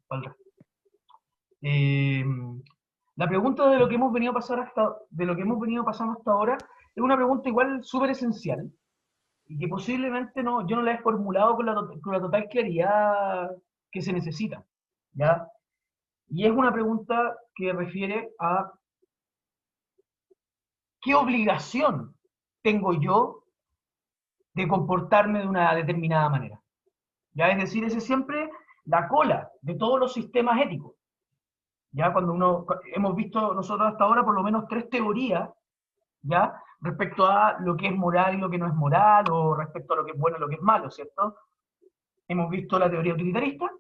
Para el resto. Eh, la pregunta de lo que hemos venido de lo que hemos venido pasando hasta ahora es una pregunta igual súper esencial y que posiblemente no, yo no la he formulado con la total claridad que se necesita, ¿ya? Y es una pregunta que refiere a qué obligación tengo yo de comportarme de una determinada manera. ¿Ya? Es decir, ese es siempre la cola de todos los sistemas éticos. ¿Ya? Hemos visto nosotros hasta ahora por lo menos tres teorías, ¿ya? Respecto a lo que es moral y lo que no es moral, o respecto a lo que es bueno y lo que es malo, ¿cierto? Hemos visto la teoría utilitarista,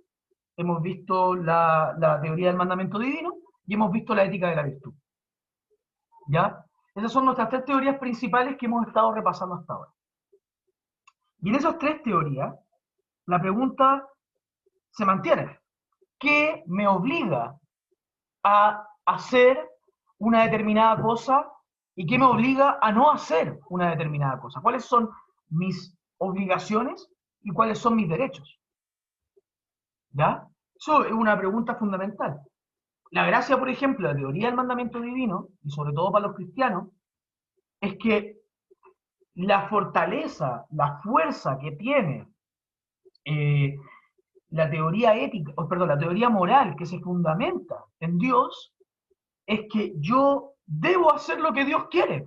hemos visto la teoría del mandamiento divino y hemos visto la ética de la virtud. ¿Ya? Esas son nuestras tres teorías principales que hemos estado repasando hasta ahora. Y en esas tres teorías, la pregunta se mantiene. ¿Qué me obliga a hacer una determinada cosa y qué me obliga a no hacer una determinada cosa? ¿Cuáles son mis obligaciones y cuáles son mis derechos? ¿Ya? Eso es una pregunta fundamental. La gracia, por ejemplo, de la teoría del mandamiento divino, y sobre todo para los cristianos, es que la fortaleza, la fuerza que tiene eh, la teoría ética, o perdón, la teoría moral que se fundamenta en Dios, es que yo debo hacer lo que Dios quiere,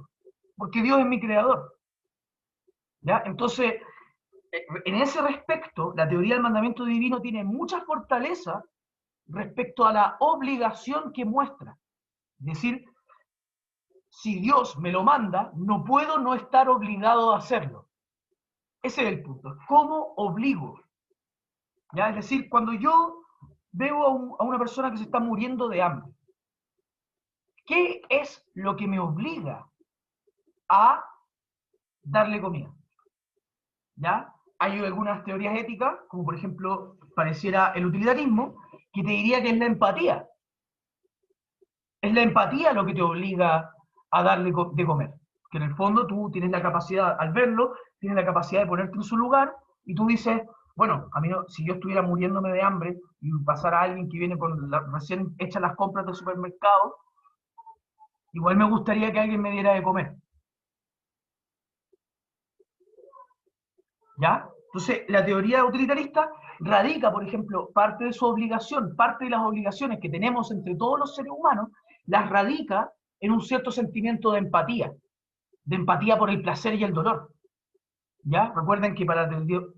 porque Dios es mi creador. ¿Ya? Entonces, en ese respecto, la teoría del mandamiento divino tiene mucha fortaleza respecto a la obligación que muestra. Es decir, si Dios me lo manda, no puedo no estar obligado a hacerlo. Ese es el punto. ¿Cómo obligo? ¿Ya? Es decir, cuando yo veo a una persona que se está muriendo de hambre, ¿qué es lo que me obliga a darle comida? ¿Ya? Hay algunas teorías éticas, como por ejemplo pareciera el utilitarismo, que te diría que es la empatía. Es la empatía lo que te obliga a darle de comer. Que en el fondo tú tienes la capacidad, al verlo, tienes la capacidad de ponerte en su lugar y tú dices, bueno, a mí no, si yo estuviera muriéndome de hambre y pasara alguien que viene con recién hechas las compras del supermercado, igual me gustaría que alguien me diera de comer. ¿Ya? Entonces, la teoría utilitarista radica, por ejemplo, parte de su obligación, parte de las obligaciones que tenemos entre todos los seres humanos, las radica en un cierto sentimiento de empatía por el placer y el dolor. ¿Ya? Recuerden que para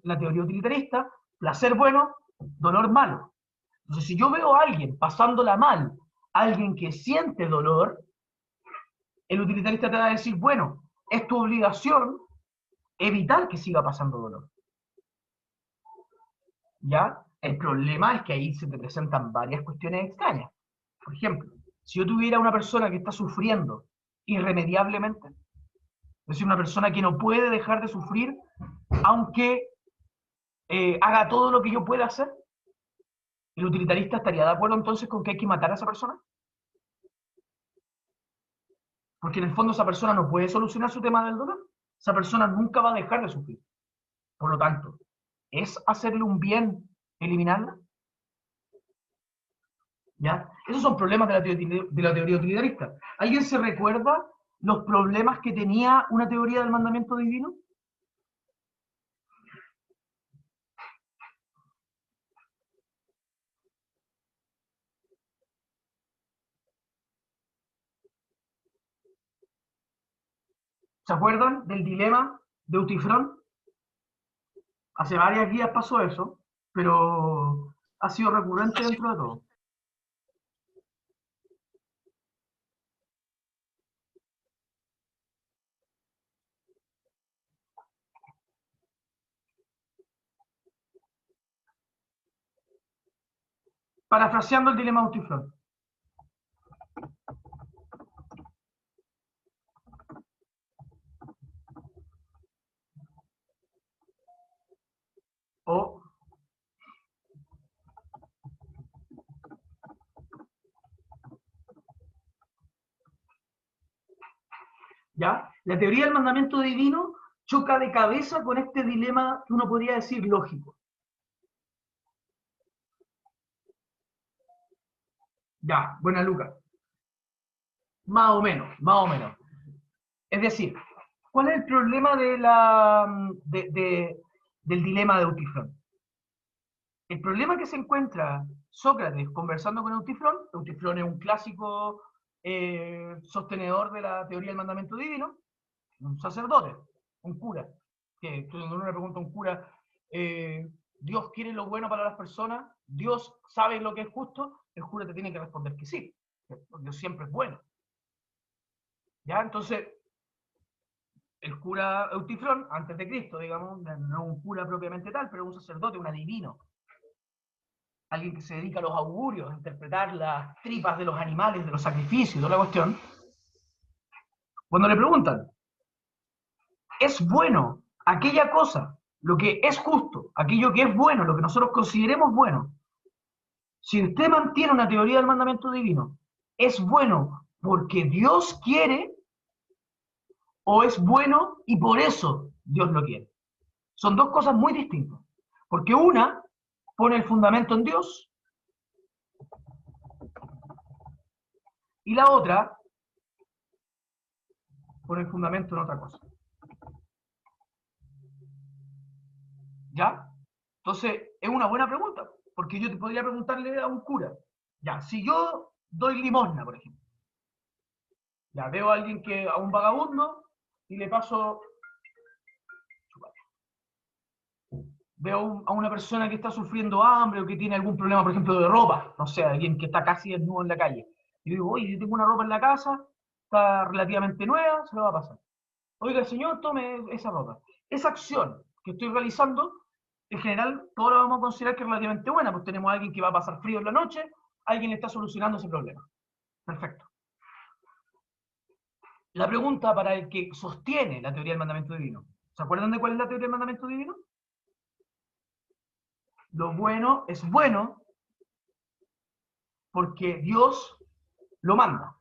la teoría utilitarista, placer bueno, dolor malo. Entonces, si yo veo a alguien pasándola mal, alguien que siente dolor, el utilitarista te va a decir, bueno, es tu obligación evitar que siga pasando dolor. ¿Ya? El problema es que ahí se te presentan varias cuestiones extrañas. Por ejemplo, si yo tuviera una persona que está sufriendo irremediablemente, es decir, una persona que no puede dejar de sufrir, aunque haga todo lo que yo pueda hacer, ¿el utilitarista estaría de acuerdo entonces con que hay que matar a esa persona? Porque en el fondo esa persona no puede solucionar su tema del dolor. Esa persona nunca va a dejar de sufrir. Por lo tanto, ¿es hacerle un bien eliminarla? ¿Ya? Esos son problemas de la teoría utilitarista. ¿Alguien se recuerda los problemas que tenía una teoría del mandamiento divino? ¿Se acuerdan del dilema de Utifrón? Hace varias guías pasó eso, pero ha sido recurrente dentro de todo. Parafraseando el dilema de Utifrón. O, ¿ya? La teoría del mandamiento divino choca de cabeza con este dilema que uno podría decir lógico. Ya, buena Lucas. Más o menos, más o menos. Es decir, ¿cuál es el problema del dilema de Eutifrón? El problema que se encuentra Sócrates conversando con Eutifrón, Eutifrón es un clásico sostenedor de la teoría del mandamiento divino, un sacerdote, un cura, que cuando uno le pregunta a un cura, ¿Dios quiere lo bueno para las personas? ¿Dios sabe lo que es justo? El cura te tiene que responder que sí, que Dios siempre es bueno. ¿Ya? Entonces, el cura Eutifrón, antes de Cristo, digamos, no un cura propiamente tal, pero un sacerdote, un adivino, alguien que se dedica a los augurios, a interpretar las tripas de los animales, de los sacrificios, toda la cuestión, cuando le preguntan, ¿es bueno aquella cosa, lo que es justo, aquello que es bueno, lo que nosotros consideremos bueno? Si usted mantiene una teoría del mandamiento divino, ¿es bueno porque Dios quiere o es bueno y por eso Dios lo quiere? Son dos cosas muy distintas. Porque una pone el fundamento en Dios y la otra pone el fundamento en otra cosa. ¿Ya? Entonces, es una buena pregunta, porque yo te podría preguntarle a un cura, ya, si yo doy limosna, por ejemplo, ya veo a alguien que, a un vagabundo, y le paso, veo a una persona que está sufriendo hambre o que tiene algún problema, por ejemplo, de ropa, no sé, alguien que está casi desnudo en la calle, y digo, oye, yo tengo una ropa en la casa, está relativamente nueva, se lo va a pasar. Oiga, señor, tome esa ropa. Esa acción que estoy realizando, en general, todos la vamos a considerar que es relativamente buena, pues tenemos a alguien que va a pasar frío en la noche, alguien le está solucionando ese problema. Perfecto. La pregunta para el que sostiene la teoría del mandamiento divino. ¿Se acuerdan de cuál es la teoría del mandamiento divino? Lo bueno es bueno porque Dios lo manda.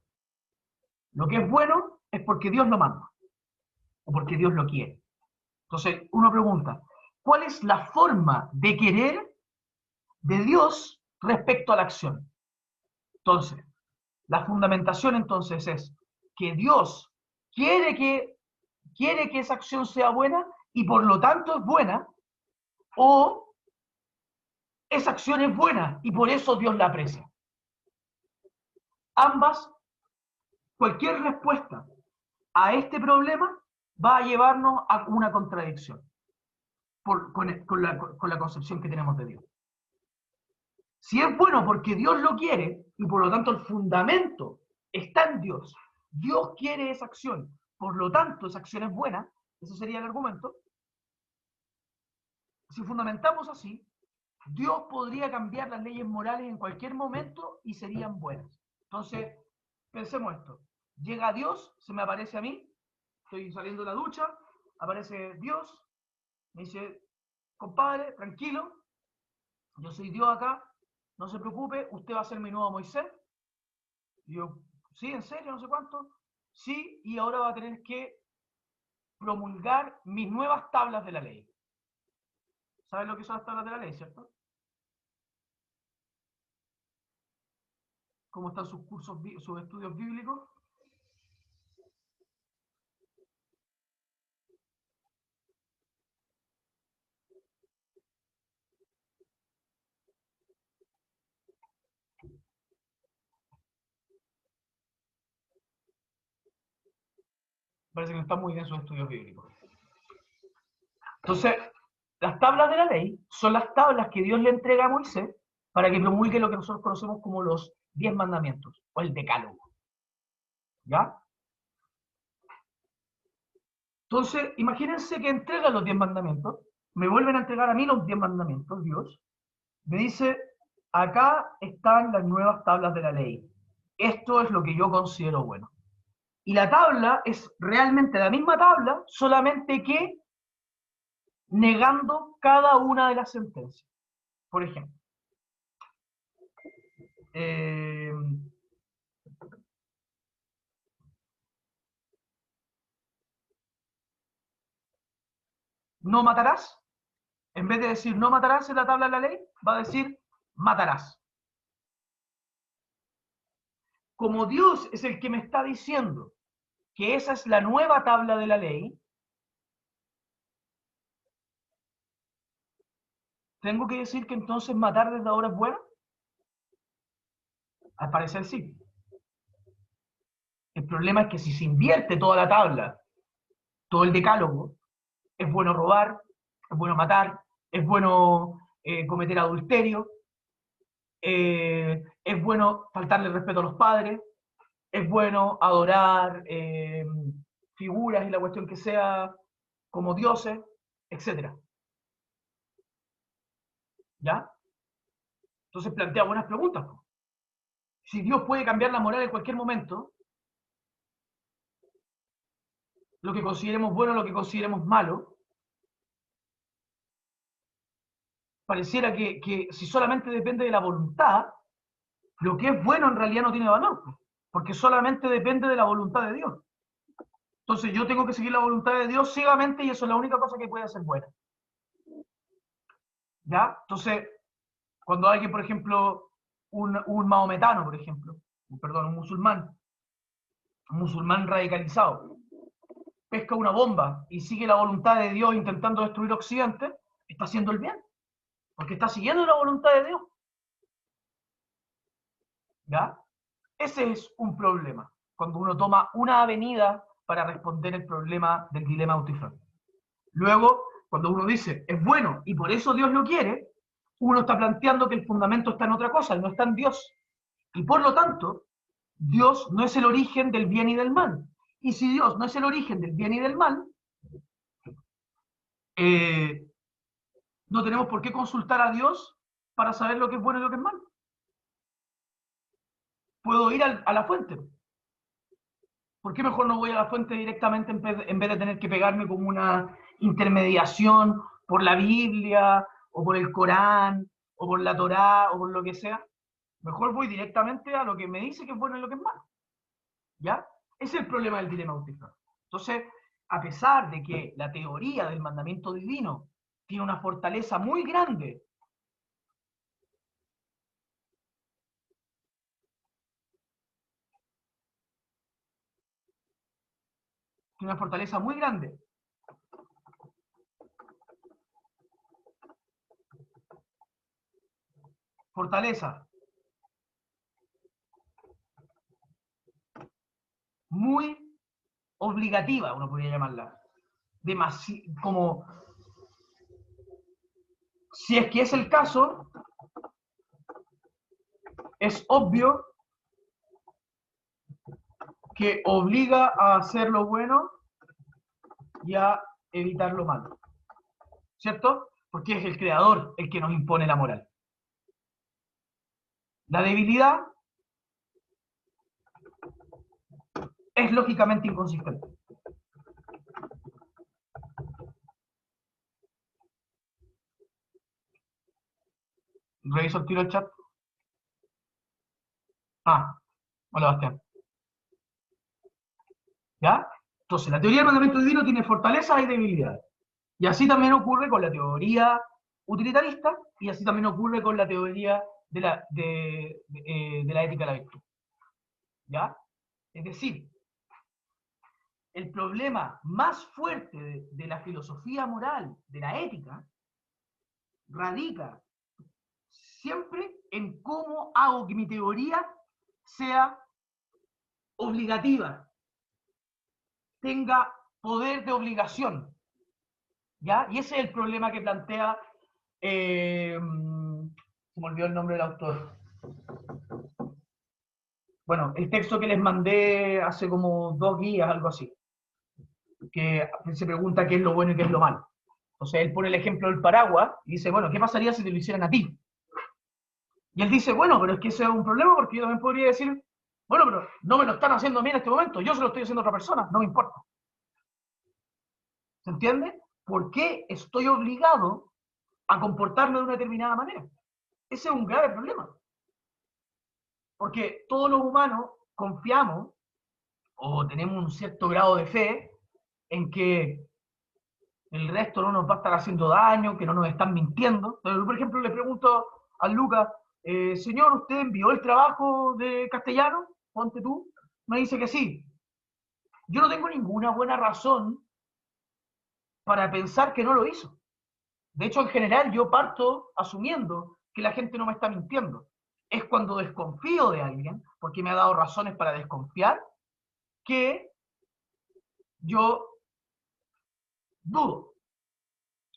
Lo que es bueno es porque Dios lo manda o porque Dios lo quiere. Entonces, uno pregunta, ¿cuál es la forma de querer de Dios respecto a la acción? Entonces, la fundamentación entonces es que Dios quiere que, quiere que esa acción sea buena y por lo tanto es buena, o esa acción es buena y por eso Dios la aprecia. Ambas, cualquier respuesta a este problema va a llevarnos a una contradicción con la concepción que tenemos de Dios. Si es bueno porque Dios lo quiere y por lo tanto el fundamento está en Dios, Dios quiere esa acción, por lo tanto esa acción es buena, ese sería el argumento. Si fundamentamos así, Dios podría cambiar las leyes morales en cualquier momento y serían buenas. Entonces, pensemos esto. Llega Dios, se me aparece a mí, estoy saliendo de la ducha, aparece Dios, me dice, compadre, tranquilo, yo soy Dios acá, no se preocupe, usted va a ser mi nuevo Moisés. Y yo, sí, en serio, no sé cuánto. Sí, y ahora va a tener que promulgar mis nuevas tablas de la ley. ¿Sabes lo que son las tablas de la ley, cierto? ¿Cómo están sus cursos, sus estudios bíblicos? Parece que no están muy bien sus estudios bíblicos. Entonces, las tablas de la ley son las tablas que Dios le entrega a Moisés para que promulgue lo que nosotros conocemos como los 10 mandamientos o el decálogo. ¿Ya? Entonces, imagínense que entregan los 10 mandamientos, me vuelven a entregar a mí los 10 mandamientos, Dios, me dice, acá están las nuevas tablas de la ley. Esto es lo que yo considero bueno. Y la tabla es realmente la misma tabla, solamente que negando cada una de las sentencias. Por ejemplo, eh, no matarás, en vez de decir no matarás en la tabla de la ley, va a decir matarás. como Dios es el que me está diciendo que esa es la nueva tabla de la ley, ¿tengo que decir que entonces matar desde ahora es bueno? Al parecer sí. El problema es que si se invierte toda la tabla, todo el decálogo, es bueno robar, es bueno matar, es bueno cometer adulterio, es bueno faltarle respeto a los padres, es bueno adorar figuras y la cuestión que sea como dioses, etc. ¿Ya? Entonces plantea buenas preguntas. Si Dios puede cambiar la moral en cualquier momento, lo que consideremos bueno, lo que consideremos malo, pareciera que si solamente depende de la voluntad, lo que es bueno en realidad no tiene valor, porque solamente depende de la voluntad de Dios. Entonces yo tengo que seguir la voluntad de Dios ciegamente y eso es la única cosa que puede ser buena. ¿Ya? Entonces, cuando alguien, por ejemplo, un maometano, por ejemplo, perdón, un musulmán radicalizado, pesca una bomba y sigue la voluntad de Dios intentando destruir Occidente, está haciendo el bien, porque está siguiendo la voluntad de Dios. ¿Ya? Ese es un problema, cuando uno toma una avenida para responder el problema del dilema autifrón. Luego, cuando uno dice, es bueno y por eso Dios lo quiere, uno está planteando que el fundamento está en otra cosa, no está en Dios. Y por lo tanto, Dios no es el origen del bien y del mal. Y si Dios no es el origen del bien y del mal, eh, no tenemos por qué consultar a Dios para saber lo que es bueno y lo que es malo. Puedo ir a la fuente. ¿Por qué mejor no voy a la fuente directamente en vez de tener que pegarme como una intermediación por la Biblia, o por el Corán, o por la Torá, o por lo que sea? Mejor voy directamente a lo que me dice que es bueno y lo que es malo. ¿Ya? Ese es el problema del dilema autifrón. Entonces, a pesar de que la teoría del mandamiento divino tiene una fortaleza muy grande, tiene una fortaleza muy grande, fortaleza muy obligativa, uno podría llamarla, como si es que es el caso, es obvio que obliga a hacer lo bueno y a evitar lo malo. ¿Cierto? Porque es el creador el que nos impone la moral. La debilidad es lógicamente inconsistente. Reviso el tiro del chat. Ah, hola Bastián. ¿Ya? Entonces, la teoría del mandamiento divino tiene fortalezas y debilidades. Y así también ocurre con la teoría utilitarista y así también ocurre con la teoría de la ética de la virtud. ¿Ya? Es decir, el problema más fuerte de la filosofía moral, de la ética, radica siempre en cómo hago que mi teoría sea obligativa, tenga poder de obligación. ¿Ya? Y ese es el problema que plantea, se me olvidó el nombre del autor. Bueno, el texto que les mandé hace como 2 días, algo así, que se pregunta qué es lo bueno y qué es lo malo. Entonces él pone el ejemplo del paraguas y dice, bueno, ¿qué pasaría si te lo hicieran a ti? Y él dice, bueno, pero es que ese es un problema porque yo también podría decir, bueno, pero no me lo están haciendo a mí en este momento, yo se lo estoy haciendo a otra persona, no me importa. ¿Se entiende? ¿Por qué estoy obligado a comportarme de una determinada manera? Ese es un grave problema. Porque todos los humanos confiamos o tenemos un cierto grado de fe en que el resto no nos va a estar haciendo daño, que no nos están mintiendo. Entonces, por ejemplo, le pregunto a Lucas, señor, ¿usted envió el trabajo de castellano ponte tú, me dice que sí. Yo no tengo ninguna buena razón para pensar que no lo hizo. De hecho, en general, yo parto asumiendo que la gente no me está mintiendo. Es cuando desconfío de alguien, porque me ha dado razones para desconfiar, que yo dudo.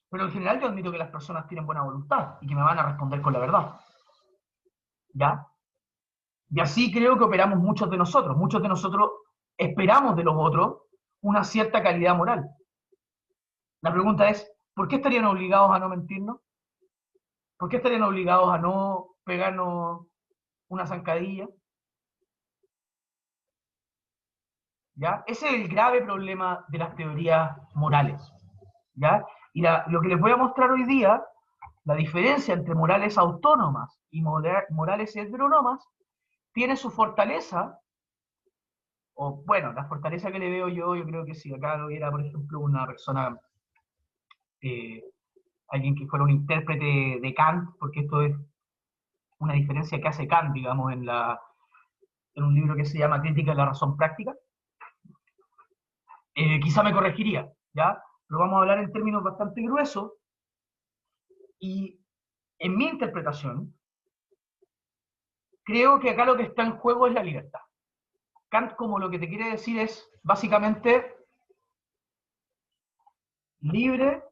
Pero en general yo admito que las personas tienen buena voluntad y que me van a responder con la verdad. ¿Ya? Y así creo que operamos muchos de nosotros. Muchos de nosotros esperamos de los otros una cierta calidad moral. La pregunta es, ¿por qué estarían obligados a no mentirnos? ¿Por qué estarían obligados a no pegarnos una zancadilla? ¿Ya? Ese es el grave problema de las teorías morales. ¿Ya? Y lo que les voy a mostrar hoy día, la diferencia entre morales autónomas y morales heterónomas, tiene su fortaleza, o bueno, la fortaleza que le veo yo creo que si acá lo viera, por ejemplo, una persona, eh, alguien que fuera un intérprete de Kant, porque esto es una diferencia que hace Kant, digamos, en un libro que se llama Crítica de la Razón Práctica, quizá me corregiría, ¿ya? Pero vamos a hablar en términos bastante gruesos, y en mi interpretación, creo que acá lo que está en juego es la libertad. Kant como lo que te quiere decir es, básicamente, libre,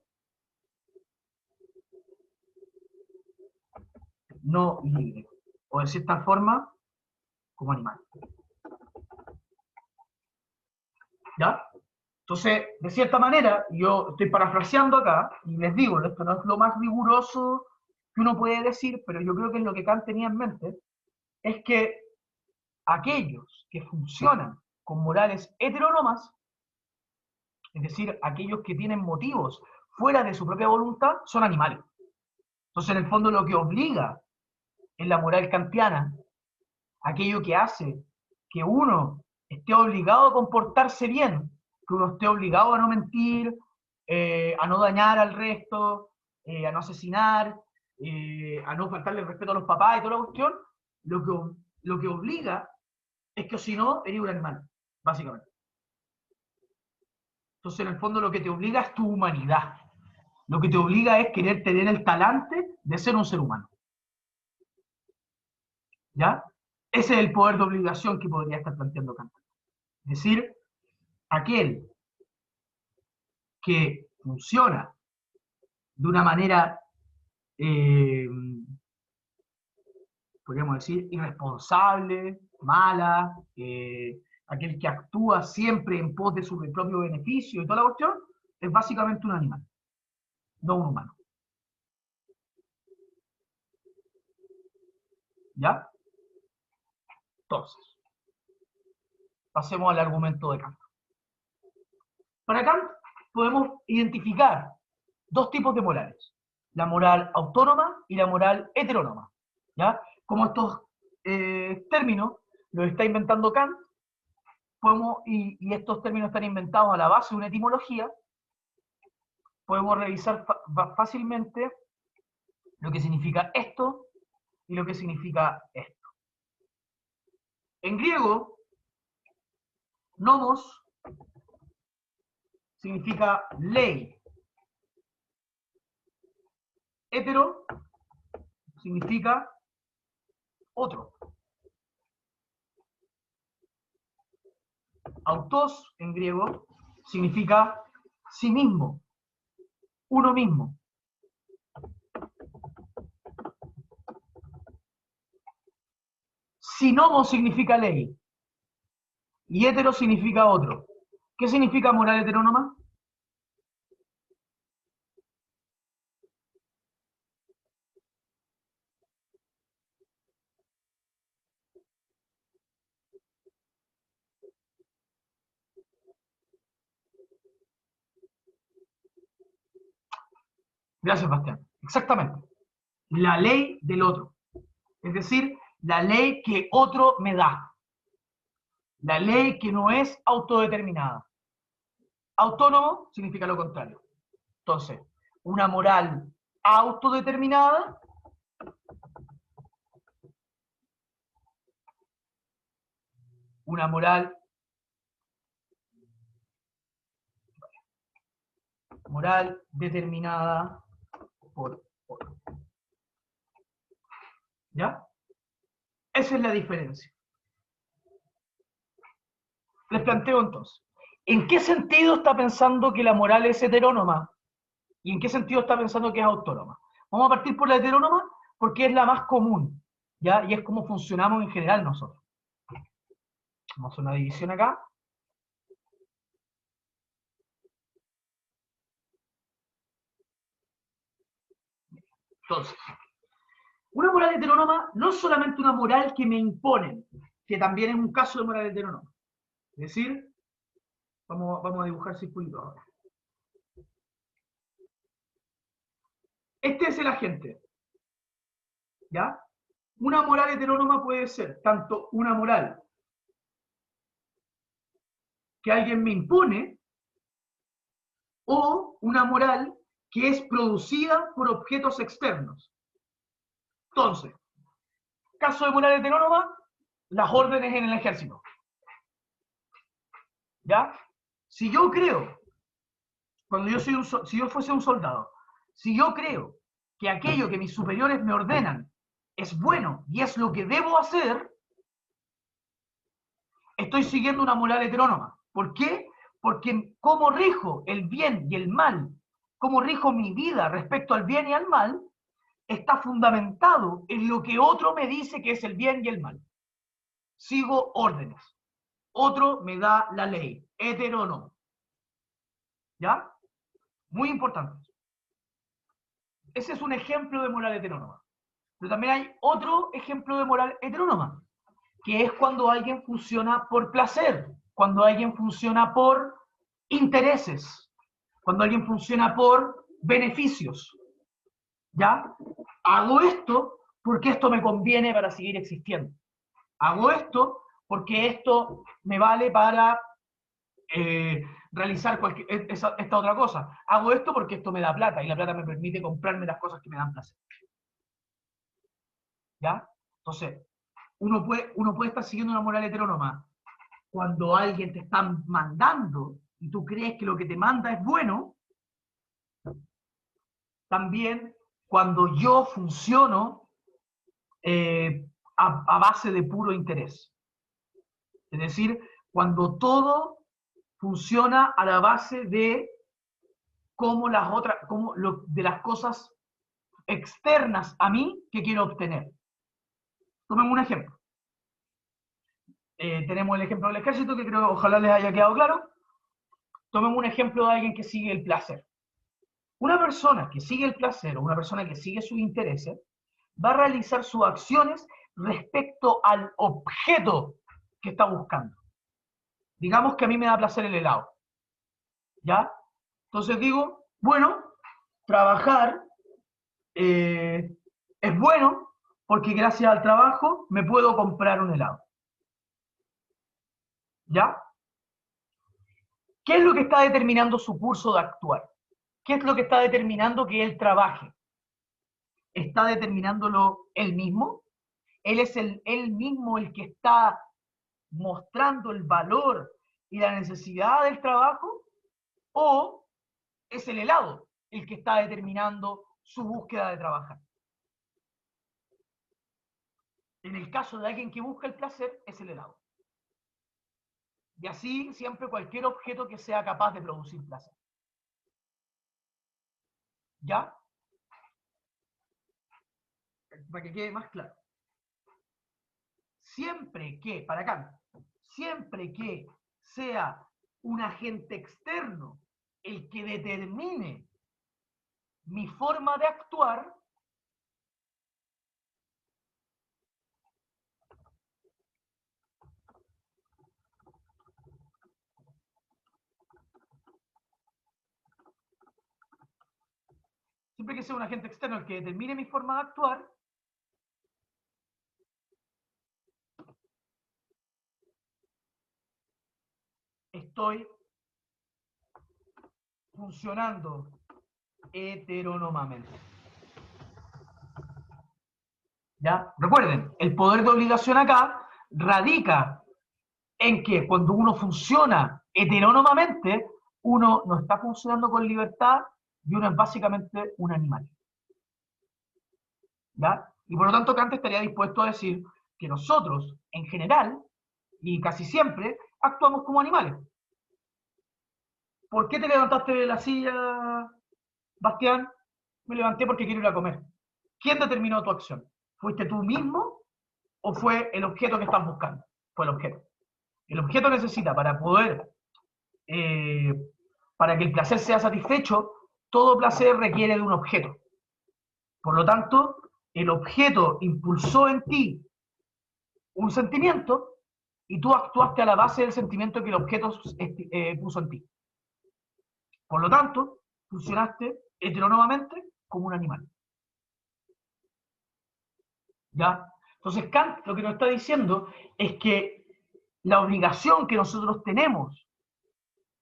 no libre. O de cierta forma, como animal. ¿Ya? Entonces, de cierta manera, yo estoy parafraseando acá, y les digo, esto no es lo más riguroso que uno puede decir, pero yo creo que es lo que Kant tenía en mente, es que aquellos que funcionan con morales heterónomas, es decir, aquellos que tienen motivos fuera de su propia voluntad, son animales. Entonces, en el fondo, lo que obliga en la moral kantiana, aquello que hace que uno esté obligado a comportarse bien, que uno esté obligado a no mentir, a no dañar al resto, a no asesinar, a no faltarle el respeto a los papás y toda la cuestión, lo que obliga es que si no, eres un animal, básicamente. Entonces, en el fondo, lo que te obliga es tu humanidad. Lo que te obliga es querer tener el talante de ser un ser humano. ¿Ya? Ese es el poder de obligación que podría estar planteando Kant. Es decir, aquel que funciona de una manera, eh, podríamos decir, irresponsable, mala, aquel que actúa siempre en pos de su propio beneficio y toda la cuestión, es básicamente un animal, no un humano. ¿Ya? Entonces, pasemos al argumento de Kant. Para Kant podemos identificar dos tipos de morales, la moral autónoma y la moral heterónoma. ¿Ya? Como estos términos los está inventando Kant, y estos términos están inventados a la base de una etimología, podemos revisar fácilmente lo que significa esto y lo que significa esto. En griego, nomos significa ley. Hetero significa otro. Autos en griego significa sí mismo, uno mismo. Sinomo significa ley y hetero significa otro. ¿Qué significa moral heterónoma? Gracias, Bastián. Exactamente. La ley del otro. Es decir, la ley que otro me da. La ley que no es autodeterminada. Autónomo significa lo contrario. Entonces, una moral autodeterminada una moral determinada por otro. ¿Ya? Esa es la diferencia. Les planteo entonces, ¿en qué sentido está pensando que la moral es heterónoma? ¿Y en qué sentido está pensando que es autónoma? Vamos a partir por la heterónoma porque es la más común, ¿ya? Y es como funcionamos en general nosotros. Vamos a hacer una división acá. Entonces, una moral heterónoma no es solamente una moral que me imponen, que también es un caso de moral heterónoma. Es decir, vamos a dibujar circulitos ahora. Este es el agente, ¿ya? Una moral heterónoma puede ser tanto una moral que alguien me impone o una moral que es producida por objetos externos. Entonces, caso de moral heterónoma, las órdenes en el ejército. ¿Ya? Si yo creo, cuando yo si yo fuese un soldado, si yo creo que aquello que mis superiores me ordenan es bueno y es lo que debo hacer, estoy siguiendo una moral heterónoma. ¿Por qué? Porque cómo rijo el bien y el mal, cómo rijo mi vida respecto al bien y al mal, está fundamentado en lo que otro me dice que es el bien y el mal. Sigo órdenes. Otro me da la ley. Heterónomo. ¿Ya? Muy importante. Ese es un ejemplo de moral heterónoma. Pero también hay otro ejemplo de moral heterónoma, que es cuando alguien funciona por placer, cuando alguien funciona por intereses, cuando alguien funciona por beneficios. ¿Ya? Hago esto porque esto me conviene para seguir existiendo. Hago esto porque esto me vale para realizar esta otra cosa. Hago esto porque esto me da plata y la plata me permite comprarme las cosas que me dan placer. ¿Ya? Entonces, uno puede estar siguiendo una moral heterónoma cuando alguien te está mandando y tú crees que lo que te manda es bueno. También cuando yo funciono a base de puro interés. Es decir, cuando todo funciona a la base de de las cosas externas a mí que quiero obtener. Tomemos un ejemplo. Tenemos el ejemplo del ejército, que creo que ojalá les haya quedado claro. Tomemos un ejemplo de alguien que sigue el placer. Una persona que sigue el placer o una persona que sigue sus intereses va a realizar sus acciones respecto al objeto que está buscando. Digamos que a mí me da placer el helado. ¿Ya? Entonces digo, bueno, trabajar es bueno porque gracias al trabajo me puedo comprar un helado. ¿Ya? ¿Qué es lo que está determinando su curso de actuar? ¿Qué es lo que está determinando que él trabaje? ¿Está determinándolo él mismo? ¿Él es él mismo el que está mostrando el valor y la necesidad del trabajo? ¿O es el helado el que está determinando su búsqueda de trabajar? En el caso de alguien que busca el placer, es el helado. Y así siempre cualquier objeto que sea capaz de producir placer. ¿Ya? Para que quede más claro. Siempre que sea un agente externo el que determine mi forma de actuar, siempre que sea un agente externo el que determine mi forma de actuar, estoy funcionando heterónomamente. ¿Ya? Recuerden, el poder de obligación acá radica en que cuando uno funciona heterónomamente, uno no está funcionando con libertad y uno es básicamente un animal. ¿Ya? Y por lo tanto Kant estaría dispuesto a decir que nosotros, en general, y casi siempre, actuamos como animales. ¿Por qué te levantaste de la silla, Bastián? Me levanté porque quiero ir a comer. ¿Quién determinó tu acción? ¿Fuiste tú mismo o fue el objeto que estás buscando? Fue el objeto. El objeto necesita para poder, para que el placer sea satisfecho, todo placer requiere de un objeto. Por lo tanto, el objeto impulsó en ti un sentimiento y tú actuaste a la base del sentimiento que el objeto puso en ti. Por lo tanto, funcionaste heterónomamente como un animal. ¿Ya? Entonces Kant lo que nos está diciendo es que la obligación que nosotros tenemos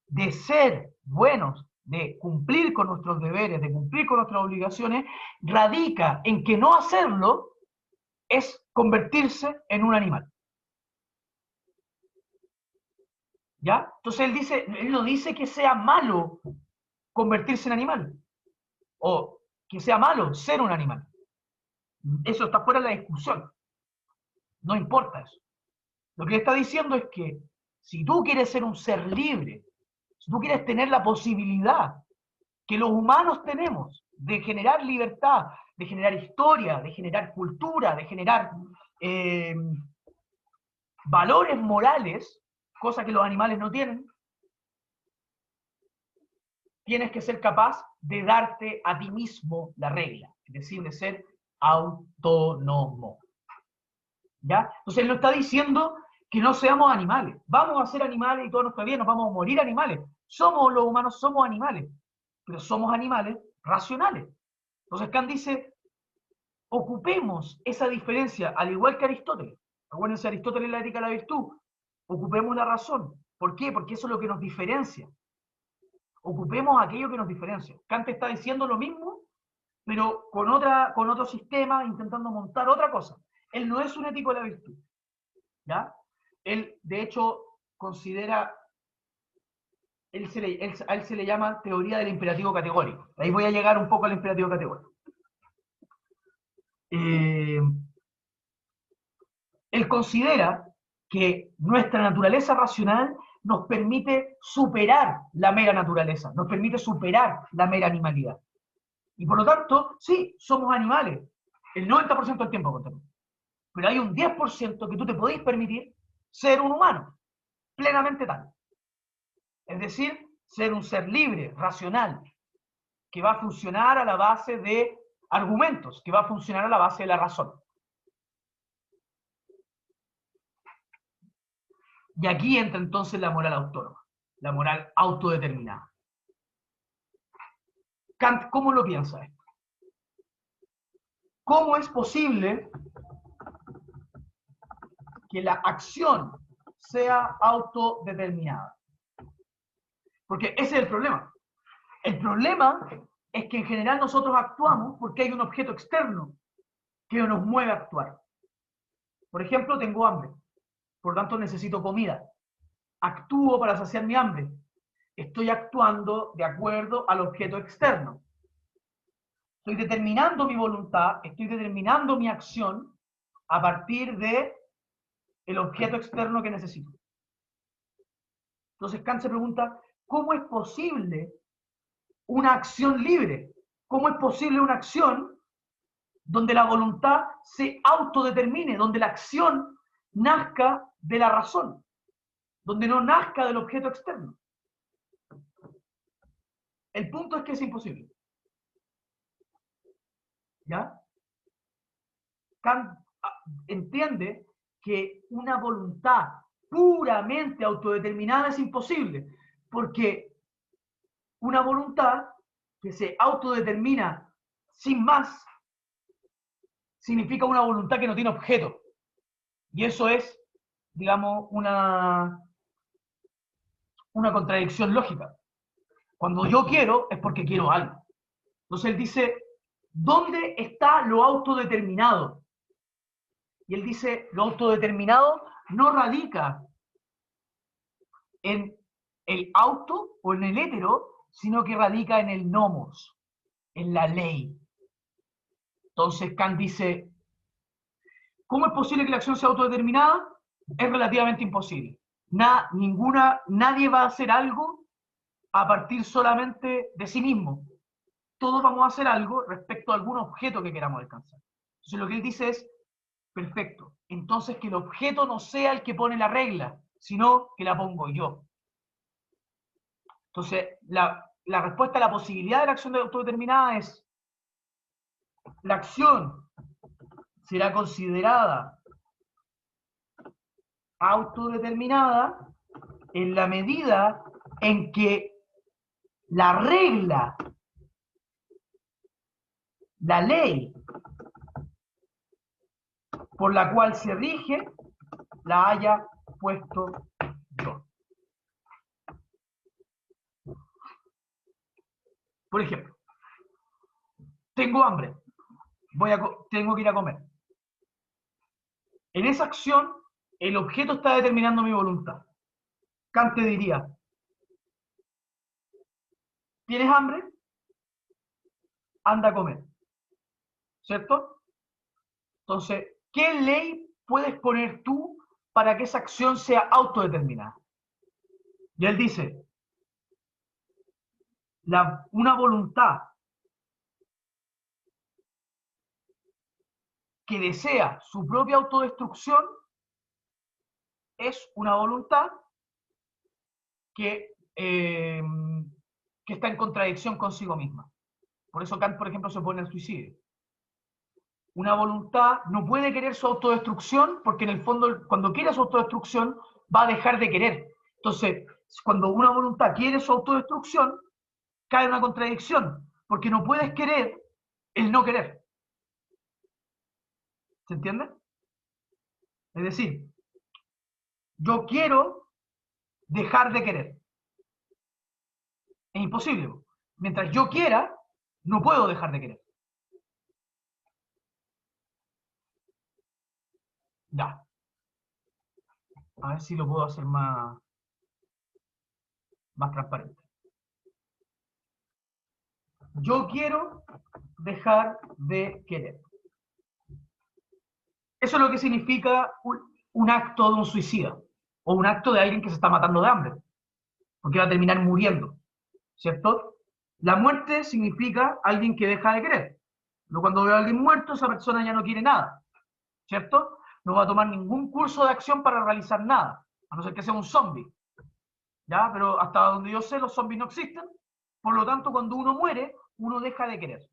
de ser buenos, de cumplir con nuestros deberes, de cumplir con nuestras obligaciones, radica en que no hacerlo es convertirse en un animal. ¿Ya? Entonces él no dice que sea malo convertirse en animal, o que sea malo ser un animal. Eso está fuera de la discusión. No importa eso. Lo que está diciendo es que si tú quieres ser un ser libre, si tú quieres tener la posibilidad que los humanos tenemos de generar libertad, de generar historia, de generar cultura, de generar valores morales, cosa que los animales no tienen, tienes que ser capaz de darte a ti mismo la regla, es decir, de ser autónomo. ¿Ya? Entonces él no está diciendo que no seamos animales. Vamos a ser animales y todo nos está bien, nos vamos a morir animales. Somos los humanos, somos animales, pero somos animales racionales. Entonces Kant dice, ocupemos esa diferencia, al igual que Aristóteles. Acuérdense, Aristóteles en la ética de la virtud. Ocupemos la razón. ¿Por qué? Porque eso es lo que nos diferencia. Ocupemos aquello que nos diferencia. Kant está diciendo lo mismo, pero con otro sistema, intentando montar otra cosa. Él no es un ético de la virtud. ¿Ya? Él, de hecho, considera, a él se le llama teoría del imperativo categórico. Ahí voy a llegar un poco al imperativo categórico. Él considera que nuestra naturaleza racional nos permite superar la mera naturaleza, nos permite superar la mera animalidad. Y por lo tanto, sí, somos animales, el 90% del tiempo contamos. Pero hay un 10% que tú te podéis permitir ser un humano, plenamente tal. Es decir, ser un ser libre, racional, que va a funcionar a la base de argumentos, que va a funcionar a la base de la razón. Y aquí entra entonces la moral autónoma, la moral autodeterminada. Kant, ¿cómo lo piensa esto? ¿Cómo es posible que la acción sea autodeterminada? Porque ese es el problema. El problema es que en general nosotros actuamos porque hay un objeto externo que nos mueve a actuar. Por ejemplo, tengo hambre, por lo tanto necesito comida. Actúo para saciar mi hambre. Estoy actuando de acuerdo al objeto externo. Estoy determinando mi voluntad, estoy determinando mi acción a partir de el objeto externo que necesito. Entonces Kant se pregunta, ¿cómo es posible una acción libre? ¿Cómo es posible una acción donde la voluntad se autodetermine, donde la acción nazca de la razón, donde no nazca del objeto externo? El punto es que es imposible. ¿Ya? Kant entiende que una voluntad puramente autodeterminada es imposible, porque una voluntad que se autodetermina sin más significa una voluntad que no tiene objeto. Y eso es, digamos, una contradicción lógica. Cuando yo quiero es porque quiero algo. Entonces él dice, ¿dónde está lo autodeterminado? Y él dice, lo autodeterminado no radica en el auto o en el hétero, sino que radica en el nomos, en la ley. Entonces Kant dice, ¿cómo es posible que la acción sea autodeterminada? Es relativamente imposible. Nadie va a hacer algo a partir solamente de sí mismo. Todos vamos a hacer algo respecto a algún objeto que queramos alcanzar. Entonces lo que él dice es, perfecto, entonces que el objeto no sea el que pone la regla, sino que la pongo yo. Entonces, la respuesta a la posibilidad de la acción autodeterminada es, la acción será considerada autodeterminada en la medida en que la regla, la ley por la cual se rige, la haya puesto yo. Por ejemplo, tengo hambre, tengo que ir a comer. En esa acción, el objeto está determinando mi voluntad. Kant te diría, ¿tienes hambre? Anda a comer. ¿Cierto? Entonces, ¿qué ley puedes poner tú para que esa acción sea autodeterminada? Y él dice, una voluntad que desea su propia autodestrucción es una voluntad que, que está en contradicción consigo misma. Por eso Kant, por ejemplo, se opone al suicidio. Una voluntad no puede querer su autodestrucción porque en el fondo cuando quiere su autodestrucción va a dejar de querer. Entonces, cuando una voluntad quiere su autodestrucción, cae en una contradicción porque no puedes querer el no querer. ¿Se entiende? Es decir, yo quiero dejar de querer. Es imposible. Mientras yo quiera, no puedo dejar de querer. Ya. A ver si lo puedo hacer más transparente. Yo quiero dejar de querer. Eso es lo que significa un acto de un suicida o un acto de alguien que se está matando de hambre, porque va a terminar muriendo, ¿cierto? La muerte significa alguien que deja de querer. Pero cuando veo a alguien muerto, esa persona ya no quiere nada, ¿cierto? No va a tomar ningún curso de acción para realizar nada, a no ser que sea un zombie, ¿ya? Pero hasta donde yo sé, los zombies no existen, por lo tanto, cuando uno muere, uno deja de querer.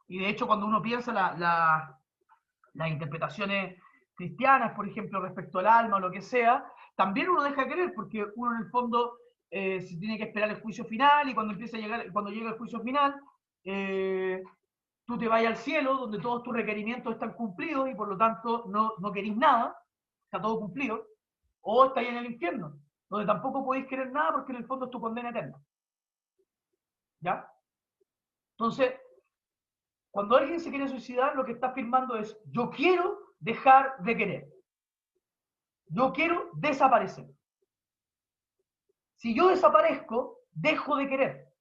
Y de hecho, cuando uno piensa las interpretaciones cristianas, por ejemplo, respecto al alma o lo que sea, también uno deja de querer, porque uno en el fondo se tiene que esperar el juicio final, y cuando llega el juicio final, tú te vas al cielo, donde todos tus requerimientos están cumplidos, y por lo tanto no querís nada, está todo cumplido, o estáis en el infierno, donde tampoco podéis querer nada, porque en el fondo es tu condena eterna. ¿Ya? Entonces, cuando alguien se quiere suicidar, lo que está afirmando es, yo quiero dejar de querer. Yo quiero desaparecer. Si yo desaparezco, dejo de querer.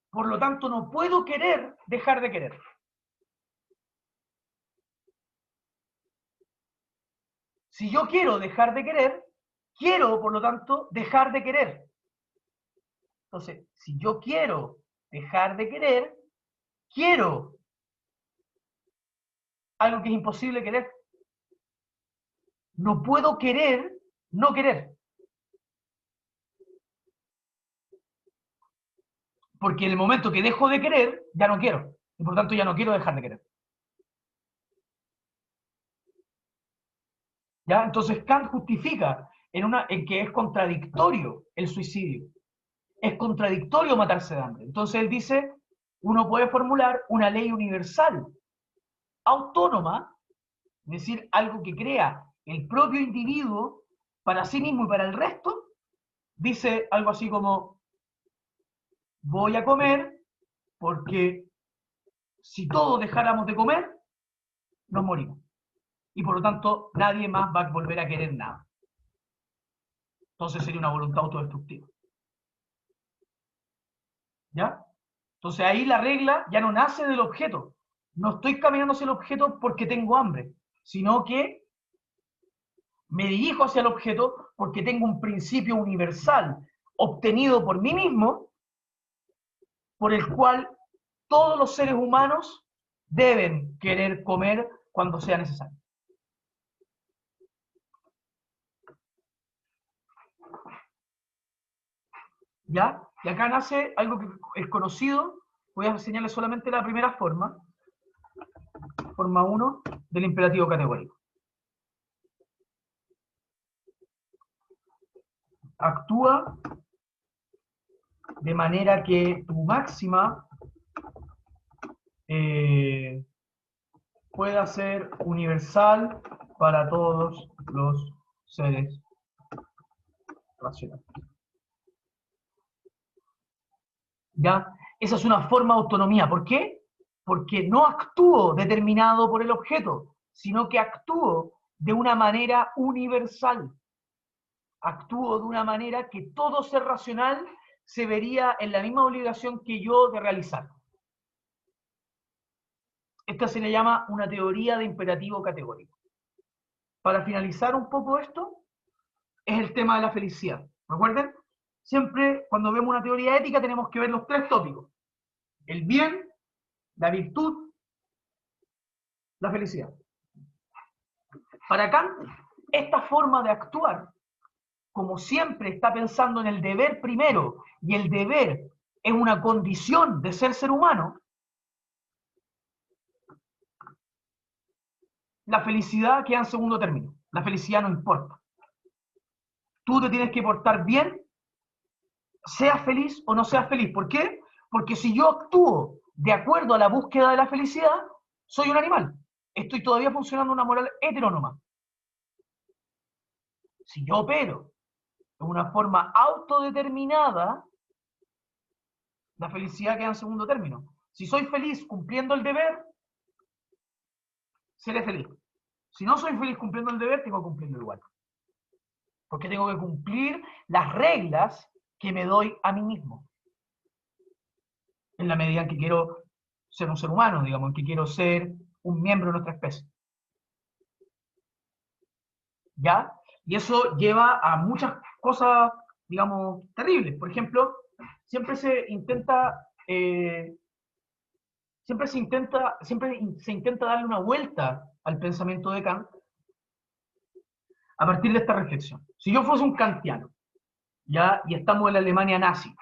Por lo tanto, no puedo querer dejar de querer. Si yo quiero dejar de querer, quiero, por lo tanto, dejar de querer. Entonces, si yo quiero dejar de querer, quiero algo que es imposible querer. No puedo querer no querer. Porque en el momento que dejo de querer, ya no quiero. Y por lo tanto, ya no quiero dejar de querer. ¿Ya? Entonces Kant justifica en que es contradictorio el suicidio. Es contradictorio matarse de hambre. Entonces él dice, uno puede formular una ley universal, autónoma, es decir, algo que crea el propio individuo para sí mismo y para el resto, dice algo así como, voy a comer porque si todos dejáramos de comer, nos morimos. Y por lo tanto, nadie más va a volver a querer nada. Entonces sería una voluntad autodestructiva. ¿Ya? Entonces ahí la regla ya no nace del objeto. No estoy caminando hacia el objeto porque tengo hambre, sino que me dirijo hacia el objeto porque tengo un principio universal obtenido por mí mismo, por el cual todos los seres humanos deben querer comer cuando sea necesario. ¿Ya? Y acá nace algo que es conocido, voy a enseñarles solamente la primera forma 1 del imperativo categórico. Actúa de manera que tu máxima pueda ser universal para todos los seres racionales. ¿Ya? Esa es una forma de autonomía. ¿Por qué? Porque no actúo determinado por el objeto, sino que actúo de una manera universal. Actúo de una manera que todo ser racional se vería en la misma obligación que yo de realizar. Esta se le llama una teoría de imperativo categórico. Para finalizar un poco esto, es el tema de la felicidad. ¿Recuerden? Siempre cuando vemos una teoría ética tenemos que ver los 3 tópicos. El bien, la virtud, la felicidad. Para Kant, esta forma de actuar, como siempre está pensando en el deber primero, y el deber es una condición de ser humano, la felicidad queda en segundo término. La felicidad no importa. Tú te tienes que portar bien, seas feliz o no seas feliz. ¿Por qué? Porque si yo actúo de acuerdo a la búsqueda de la felicidad, soy un animal. Estoy todavía funcionando una moral heterónoma. Si yo opero de una forma autodeterminada, la felicidad queda en segundo término. Si soy feliz cumpliendo el deber, seré feliz. Si no soy feliz cumpliendo el deber, tengo que cumplirlo igual. Porque tengo que cumplir las reglas que me doy a mí mismo. En la medida en que quiero ser un ser humano, digamos, en que quiero ser un miembro de nuestra especie. ¿Ya? Y eso lleva a muchas cosas, digamos, terribles. Por ejemplo, siempre se intenta darle una vuelta al pensamiento de Kant a partir de esta reflexión. Si yo fuese un kantiano, ¿ya? Y estamos en la Alemania nazi,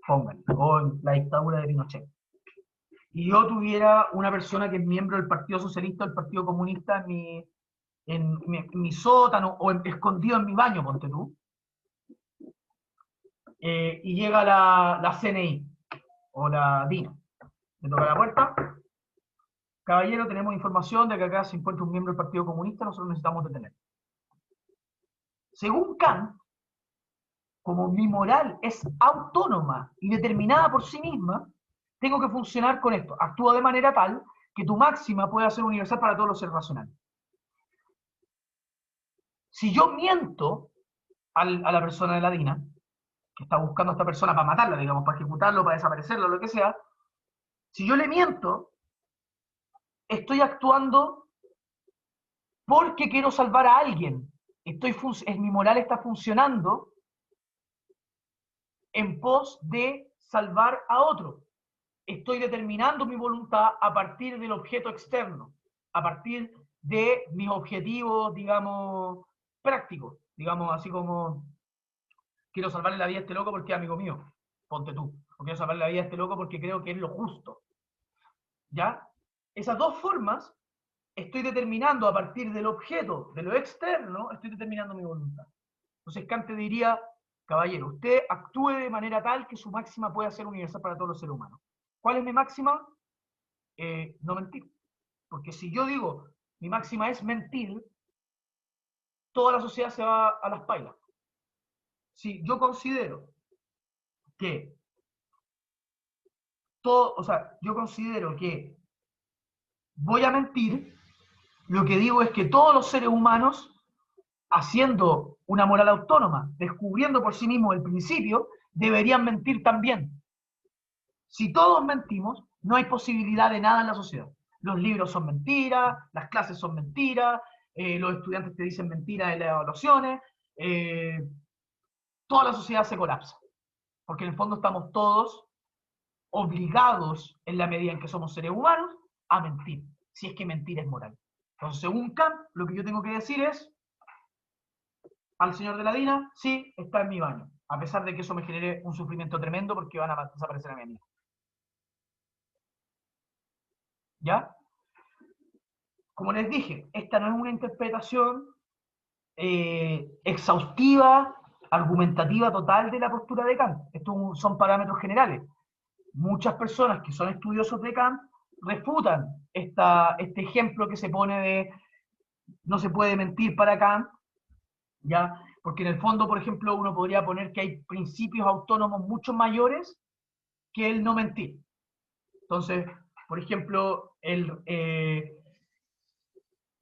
pongan, o en la dictadura de Pinochet, y yo tuviera una persona que es miembro del Partido Socialista o del Partido Comunista en mi sótano o escondido en mi baño, ponte tú, y llega la CNI o la DINA, me toca la puerta, caballero, tenemos información de que acá se encuentra un miembro del Partido Comunista, nosotros necesitamos detener. Según Kant, como mi moral es autónoma y determinada por sí misma, tengo que funcionar con esto. Actúa de manera tal que tu máxima pueda ser universal para todos los seres racionales. Si yo miento a la persona de la DINA, que está buscando a esta persona para matarla, digamos, para ejecutarlo, para desaparecerlo, lo que sea, si yo le miento, estoy actuando porque quiero salvar a alguien. Mi moral está funcionando en pos de salvar a otro. Estoy determinando mi voluntad a partir del objeto externo, a partir de mis objetivos, digamos, prácticos. Digamos, así como quiero salvarle la vida a este loco porque es amigo mío, ponte tú. O quiero salvarle la vida a este loco porque creo que es lo justo. ¿Ya? Esas dos formas estoy determinando a partir del objeto, de lo externo, estoy determinando mi voluntad. Entonces Kant te diría, caballero, usted actúe de manera tal que su máxima pueda ser universal para todos los seres humanos. ¿Cuál es mi máxima? No mentir. Porque si yo digo, mi máxima es mentir, toda la sociedad se va a las pailas. Si yo considero que yo considero que voy a mentir, lo que digo es que todos los seres humanos haciendo una moral autónoma, descubriendo por sí mismos el principio, deberían mentir también. Si todos mentimos, no hay posibilidad de nada en la sociedad. Los libros son mentiras, las clases son mentiras, los estudiantes te dicen mentiras en las evaluaciones, eh, toda la sociedad se colapsa, porque en el fondo estamos todos obligados, en la medida en que somos seres humanos, a mentir, si es que mentir es moral. Entonces, según Kant, lo que yo tengo que decir es al señor de la DINA, sí, está en mi baño, a pesar de que eso me genere un sufrimiento tremendo porque van a desaparecer a mi amigo. ¿Ya? Como les dije, esta no es una interpretación exhaustiva, argumentativa total de la postura de Kant. Estos son parámetros generales. Muchas personas que son estudiosos de Kant refutan este ejemplo que se pone de no se puede mentir para Kant, ¿ya? Porque en el fondo, por ejemplo, uno podría poner que hay principios autónomos mucho mayores que el no mentir. Entonces, por ejemplo,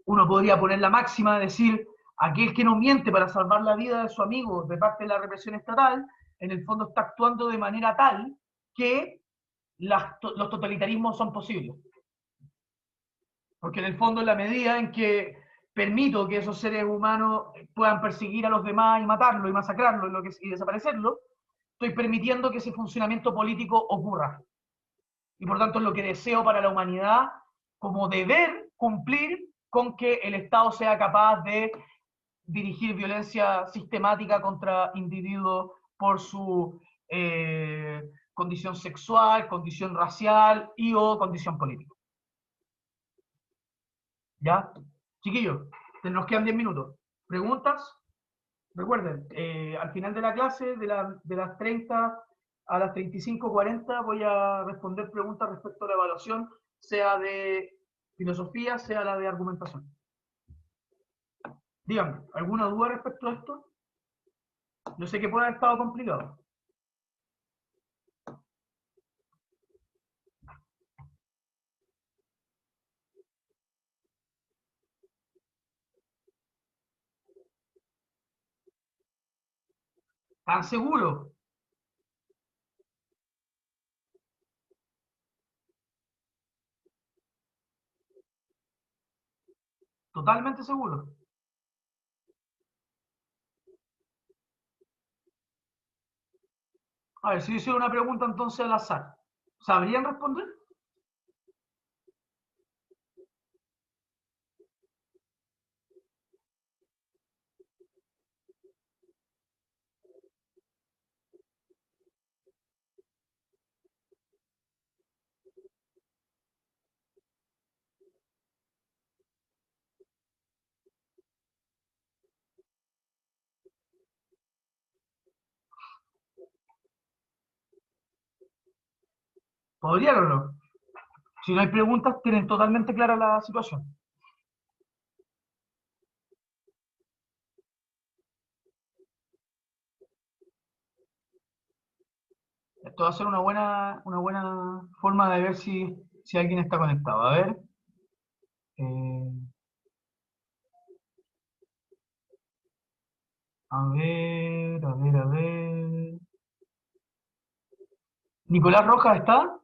uno podría poner la máxima de decir, aquel que no miente para salvar la vida de su amigo de parte de la represión estatal, en el fondo está actuando de manera tal que los totalitarismos son posibles. Porque en el fondo, en la medida en que permito que esos seres humanos puedan perseguir a los demás y matarlos y masacrarlos y desaparecerlos, estoy permitiendo que ese funcionamiento político ocurra. Y por tanto es lo que deseo para la humanidad como deber cumplir con que el Estado sea capaz de dirigir violencia sistemática contra individuos por su condición sexual, condición racial y o condición política. ¿Ya? Chiquillos, nos quedan 10 minutos. ¿Preguntas? Recuerden, al final de la clase, de las 30 a las 35:40, voy a responder preguntas respecto a la evaluación, sea de filosofía, sea la de argumentación. Díganme, ¿alguna duda respecto a esto? Yo sé que puede haber estado complicado. ¿Están seguros? ¿Totalmente seguros? A ver, si yo hiciera una pregunta entonces al azar, ¿sabrían responder? ¿Podrían o no? Si no hay preguntas, tienen totalmente clara la situación. Esto va a ser una buena forma de ver si alguien está conectado. A ver. eh, a ver. Nicolás Rojas está.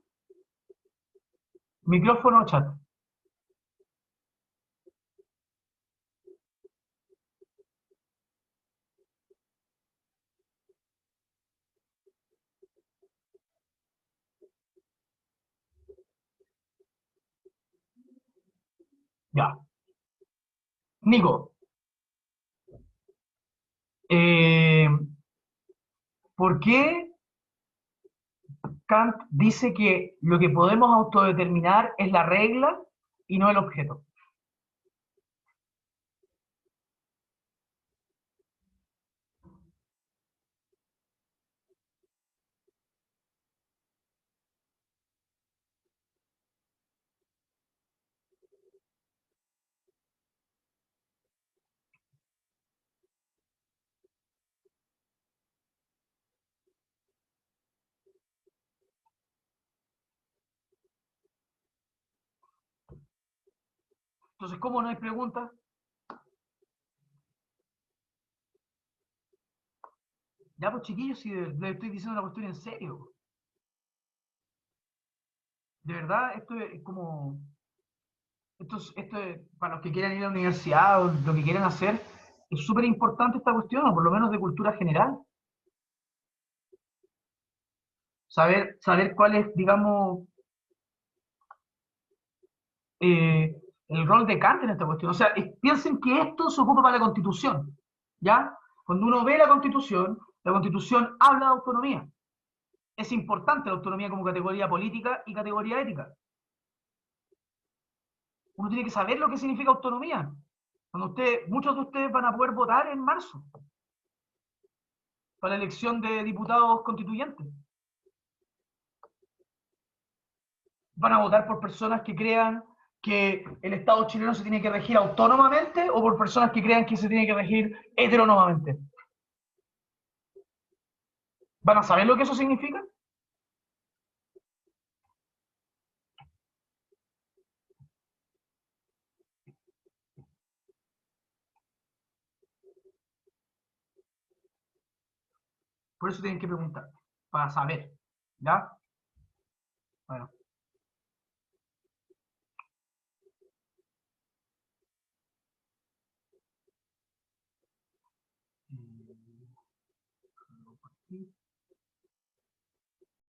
Micrófono chat. Ya. Nico, eh, ¿por qué Kant dice que lo que podemos autodeterminar es la regla y no el objeto? Entonces, ¿cómo no hay preguntas? Ya, pues chiquillos, si les estoy diciendo la cuestión en serio. De verdad, esto es como, esto es, para los que quieran ir a la universidad o lo que quieran hacer, es súper importante esta cuestión, o por lo menos de cultura general. Saber cuál es, digamos, eh, el rol de Kant en esta cuestión. O sea, piensen que esto se ocupa para la Constitución, ¿ya? Cuando uno ve la Constitución habla de autonomía. Es importante la autonomía como categoría política y categoría ética. Uno tiene que saber lo que significa autonomía. Muchos de ustedes van a poder votar en marzo para la elección de diputados constituyentes. Van a votar por personas que crean que el Estado chileno se tiene que regir autónomamente o por personas que crean que se tiene que regir heteronómamente. ¿Van a saber lo que eso significa? Por eso tienen que preguntar, para saber. ¿Ya? Bueno.